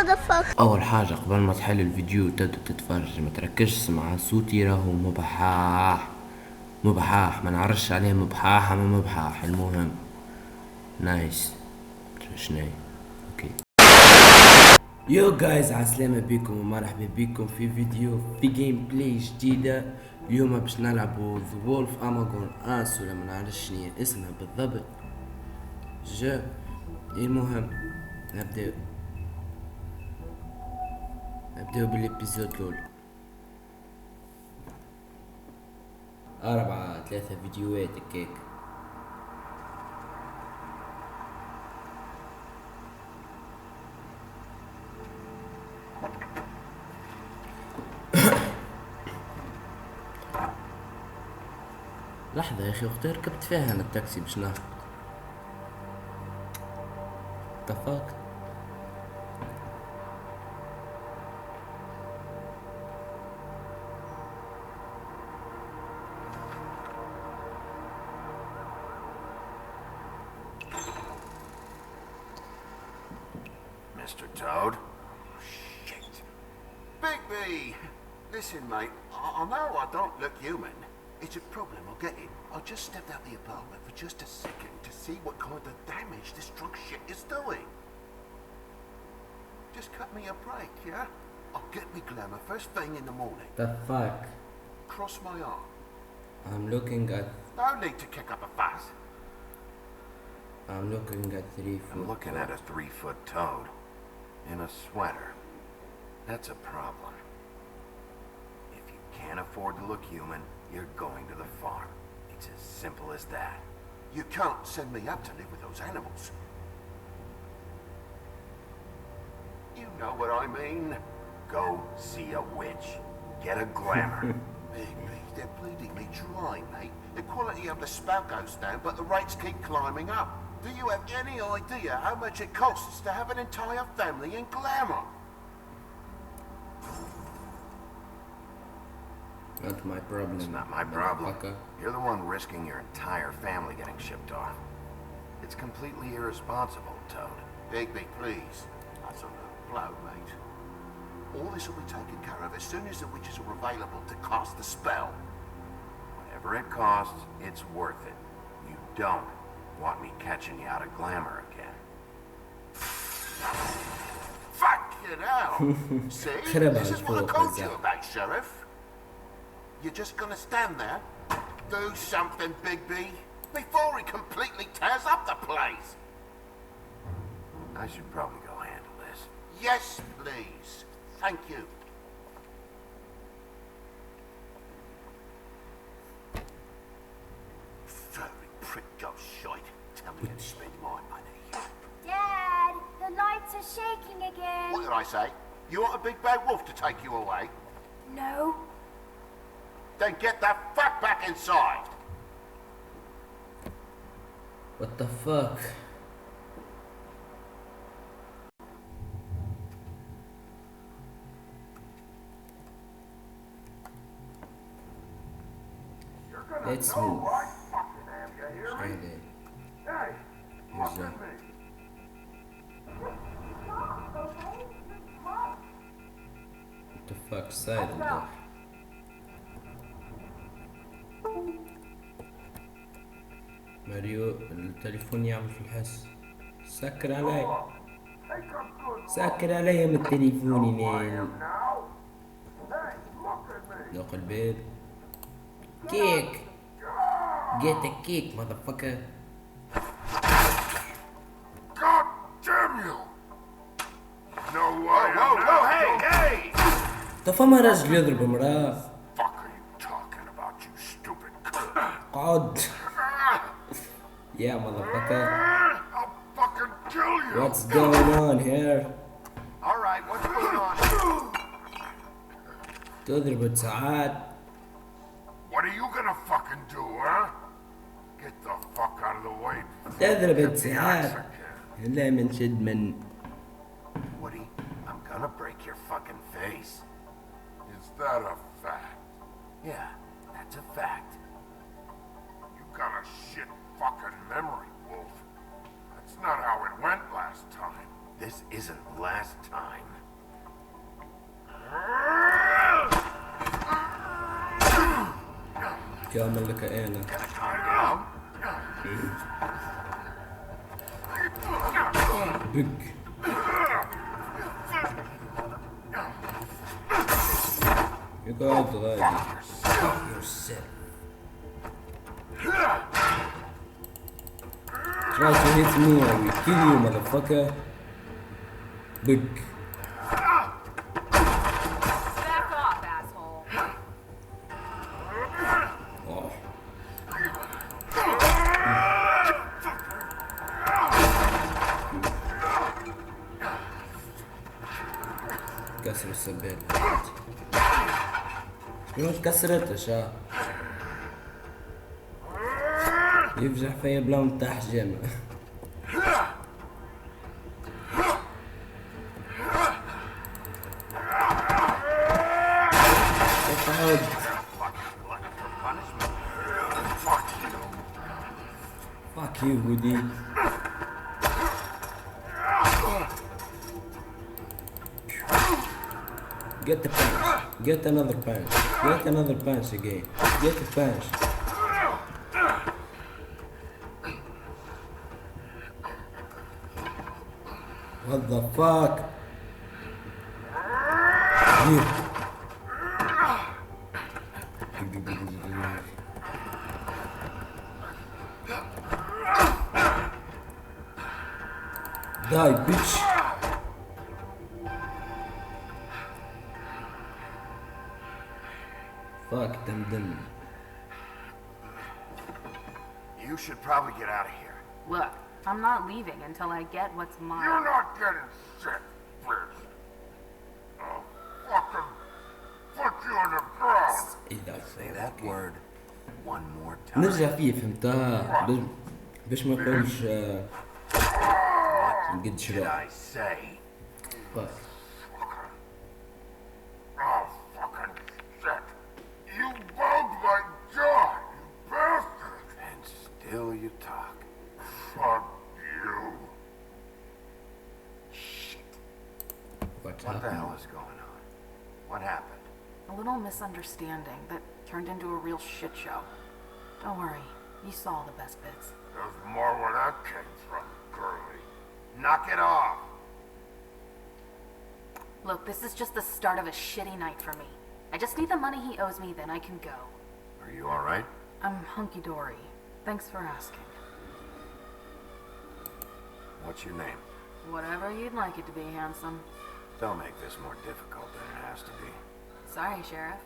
motherfucker. اول حاجة قبل ما تحل الفيديو تبدأ تتفرج، ما تركزش مع صوتي، راهو مبحاح ما نعرفش عليه مبحاح اما مبحاح. المهم نايس شناي اوكي. يو جايز عسلامة بكم ومرحبا بكم في فيديو في جيم بلاي جديدة. اليوم باش نلعبوا The Wolf Among Us ولا ما نعرفش شنو اسمها بالضبط. المهم نبداو بالابيزود الاول. 3 فيديوهات هكاك. لحظة يا اخي، اختي ركبت فيها انا التاكسي باش نهبط. اتفقت. Mr. Toad? Shit. Bigby! Listen, mate, I know I don't look human. It's a problem, I'll get it. I just stepped out the apartment for just a second to see what kind of damage this drunk shit is doing. Just cut me a break, yeah? I'll get me glamour first thing in the morning. The fuck? Cross my arm. I'm looking at... No need to kick up a fuss. I'm looking at 3 foot. I'm looking at a 3-foot toad. In a sweater. That's a problem. If you can't afford to look human, you're going to the farm. It's as simple as that. You can't send me up to live with those animals. You know what I mean? Go see a witch. Get a glamour. Bigby, they're bleeding me dry, mate. The quality of the spout goes down, but the rates keep climbing up. Do you have any idea how much it costs to have an entire family in glamour? Not my problem. It's not my problem. You're the one risking your entire family getting shipped off. It's completely irresponsible, Toad. Bigby, please. That's a little blow, mate. All this will be taken care of as soon as the witches are available to cast the spell. Whatever it costs, it's worth it. You don't want me catching you out of glamour again. Fucking hell! See? This is what I told you about, Sheriff. You're just gonna stand there? Do something, Bigby, before he completely tears up the place! I should probably go handle this. Yes, please. Thank you. Furry prick goes shite. Tell me to spend my money. Dad, the lights are shaking again. What did I say? You want a big bad wolf to take you away? No. Then get the fuck back inside! What the fuck? Let's move. Here's that. What the fuck side of that? ماريو التليفون يعمل في الحس. سكر علي من التليفون ينام. لوق الباب. كيك. Get a cake, motherfucker. God damn you! No way! Whoa, hey! فما راجل يضرب امرأة. Fuck are you talking about, you stupid cunt? قعد. Yeah, motherfucker. I'll fucking kill you! What's going on here? Alright, what's going on? تضرب ساعات. What are you gonna fucking do, huh? Get the fuck out of the way. تضرب ساعات. لا من شد من. Woody, I'm gonna break your fucking face. Is that a fact? Yeah, that's a fact. You got a shit fucking memory, Wolf. That's not how it went last time. This isn't last time. كامل لك أنا. Gonna calm down? Big. You got the right. Yourself. Try to hit me and we kill you, motherfucker. Big. Back off, asshole. Oh. كسر السبابة. شنو كسرتش ها؟ يفجح فيا بلا متاع حجامة. Fuck you, Woody. Get the punch. Get another punch. Get another punch again. Get the punch. What the fuck? Here. Die, bitch. Fuck, دم. You should probably get out of here. Look, I'm not leaving until I get what's mine. You're not getting shit, bitch. I'll fucking put you on the ground. إذا Say that word one more time. نرجع فيه فهمتها باش ما نقولش نقد Did شباب. I say? Fuck. Oh, fucking shit. You bugged my jaw, you bastard. And still you talk. Fuck you. Shit. What What the hell happened? is going on? What happened? A little misunderstanding that turned into a real shit show. Don't worry, you saw the best bits. There's more where that came from, girlie. Knock it off. Look, this is just the start of a shitty night for me. I just need the money he owes me, then I can go. Are you alright? I'm hunky-dory. Thanks for asking. What's your name? Whatever you'd like it to be, handsome. Don't make this more difficult than it has to be. Sorry, Sheriff.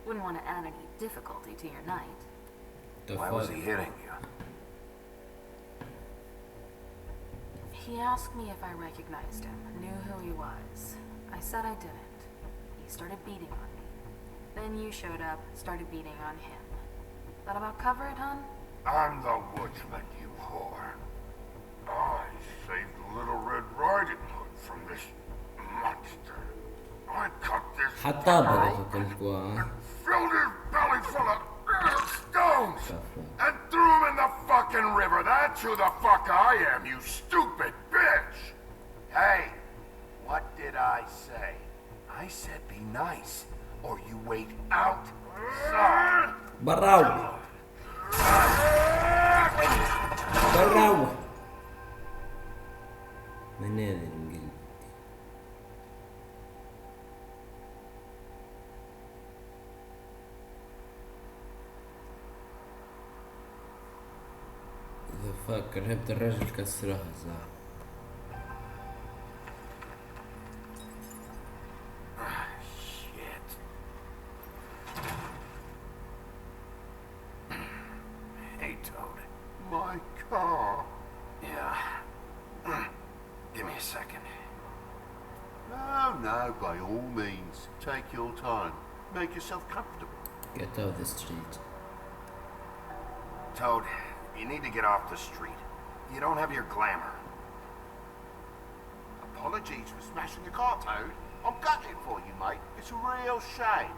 Wouldn't want to add any difficulty to your night. The Why was he fuck? hitting you? He asked me if I recognized him, knew who he was. I said I didn't. He started beating on me. Then you showed up, started beating on him. That about cover it, hon? I'm the woodsman, you whore. I saved Little Red Riding Hood from this monster. I cut this حتى fucker بدك open تلقوا and filled his belly full of stones Shuffle. and threw him in the fucking river. That's who the fuck I am, you stupid bitch. Hey, what did I say? I said be nice, or you wait outside. براو براو من هذا الانجليزي ذا فاك رهبت الرجل كسرها زعل Shit. Hey, Toad. My car? Yeah. Give me a second. No, by all means. Take your time. Make yourself comfortable. get out the street Toad, you need to get off the street. You don't have your glamour. Apologies for smashing the car, Toad. I'm gutted for you, mate. It's a real shame.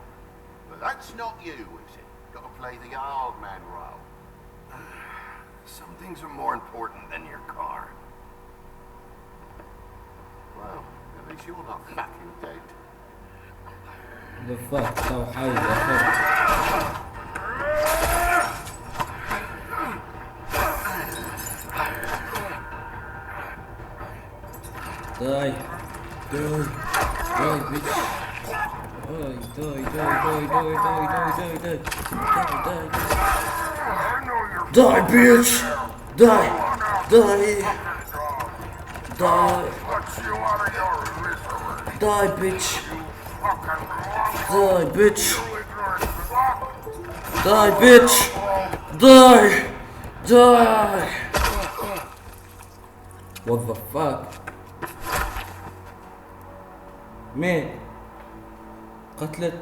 But that's not you, is it? Got to play the old man role. Some things are more important than your car. Well, at least you're not fucking dead. The fuck تو حاول أخذ die die die bitch die bitch die bitch die bitch die bitch die what the fuck man قتلت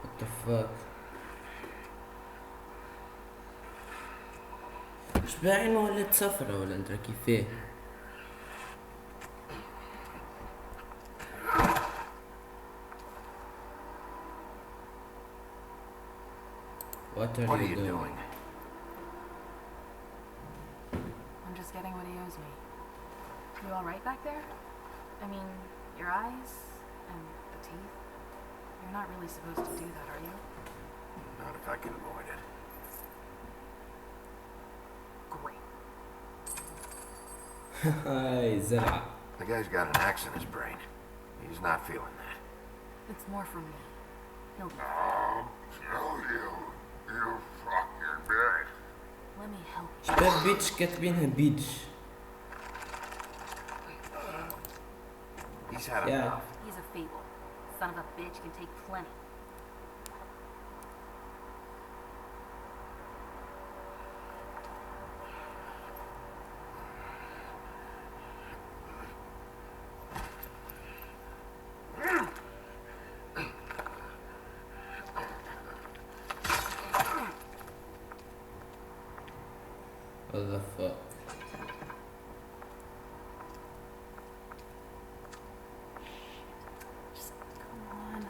what the fuck مش باين ولد صفرة ولا انت كيفاه What are you doing? I'm just getting what he owes me. You alright back there? I mean, your eyes and the teeth? You're not really supposed to do that, are you? Not if I can avoid it. Great. Hi, زرعة. The guy's got an axe in his brain. He's not feeling that. It's more from me. He'll be I'll kill you, you fucking bitch. Let me help you. شباب بيتش كاتبينها بيتش. He's had Yeah. enough. He's a fable. Son of a bitch can take plenty. What the fuck? Just come on.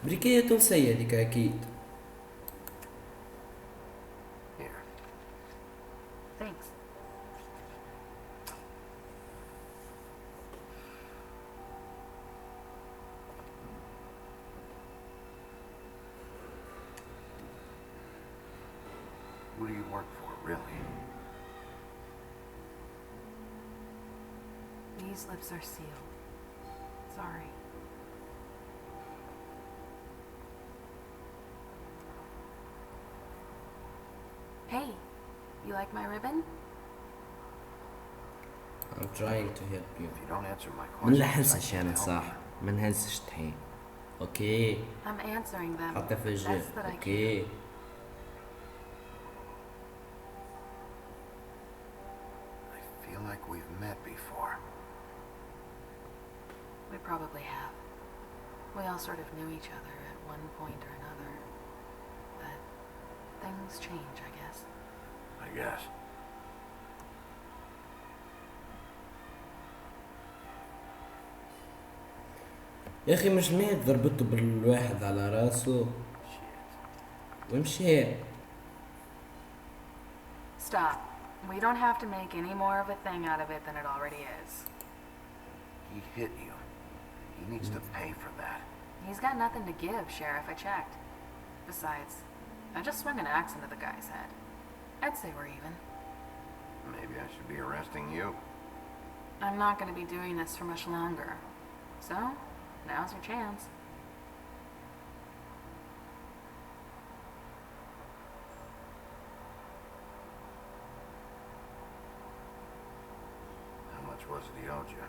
أمريكية تونسية ديك أكيد. Here. Thanks. Who do you work for, really? These lips are sealed. Sorry. Hey, you like my ribbon? I'm trying to help you. If you don't answer my ما questions, I نلحسش can't أنا help صح. you. ما نهزش تحين. أوكي. I'm answering them. حتى في الجيم. Best that I can. أوكي. I feel like we've met before. We probably have. We all sort of knew each other at one point or another. But things change, I guess. I guess. يا أخي مش ميت ضربته بالواحد على راسه. ومشي. Stop. We don't have to make any more of a thing out of it than it already is. He hit you. He needs to pay for that. He's got nothing to give, Sheriff. I checked. Besides, I just swung an axe into the guy's head. I'd say we're even. Maybe I should be arresting you. I'm not going to be doing this for much longer. So, now's your chance. How much was it he owed you?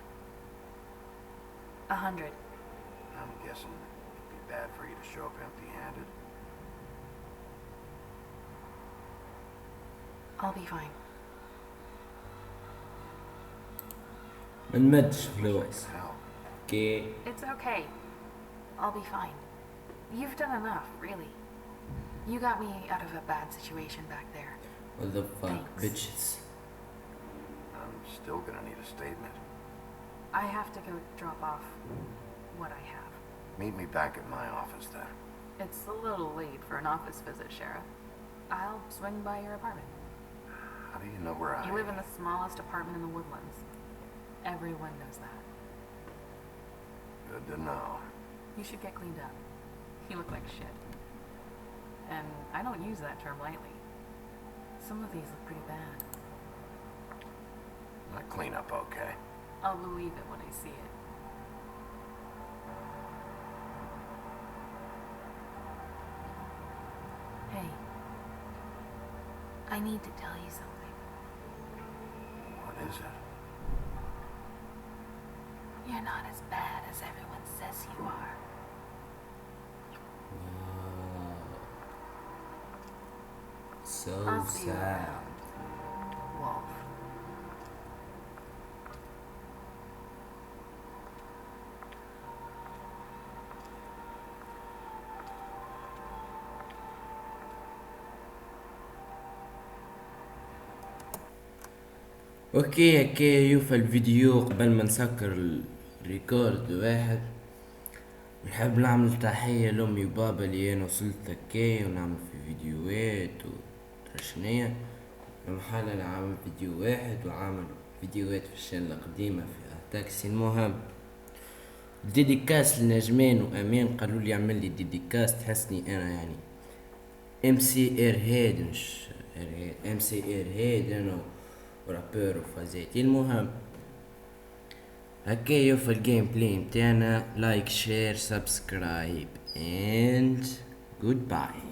100. I'm guessing it'd be bad for you to show up empty-handed. I'll be fine. ما نمدش Like فلوس. hell. أوكي. It's okay. I'll be fine. You've done enough, really. You got me out of a bad situation back there. What the fuck, Thanks. bitches. I'm still gonna need a statement. I have to go drop off what I have. Meet me back at my office then. It's a little late for an office visit, Sheriff. I'll swing by your apartment. How do you know where I You live in the smallest apartment in the Woodlands. Everyone knows that. Good to know. You should get cleaned up. You look like shit. And I don't use that term lightly. Some of these look pretty bad. I clean up okay. I'll believe it when I see it. Hey. I need to tell you something. What is it? You're not as bad as everyone says you are. So I'll see you sad. around, Wolf. اوكي هكا يوفى الفيديو. قبل ما نسكر الريكورد واحد، نحب نعمل تحية لأمي وبابا اللي أنا وصلت هكا ونعمل في فيديوهات وترشنية. محل عامل فيديو واحد وعامل فيديوهات في الشانل القديمة في تاكسي. المهم ديديكاس لنجمان وأمين قالوا لي اعمل لي ديديكاس تحسني أنا يعني ام سي اير هيد، مش ام سي اير هيد أنا ورابور وفازاتي. المهم هكا يوفى الجيم بلاي متاعنا. لايك شير سبسكرايب and goodbye.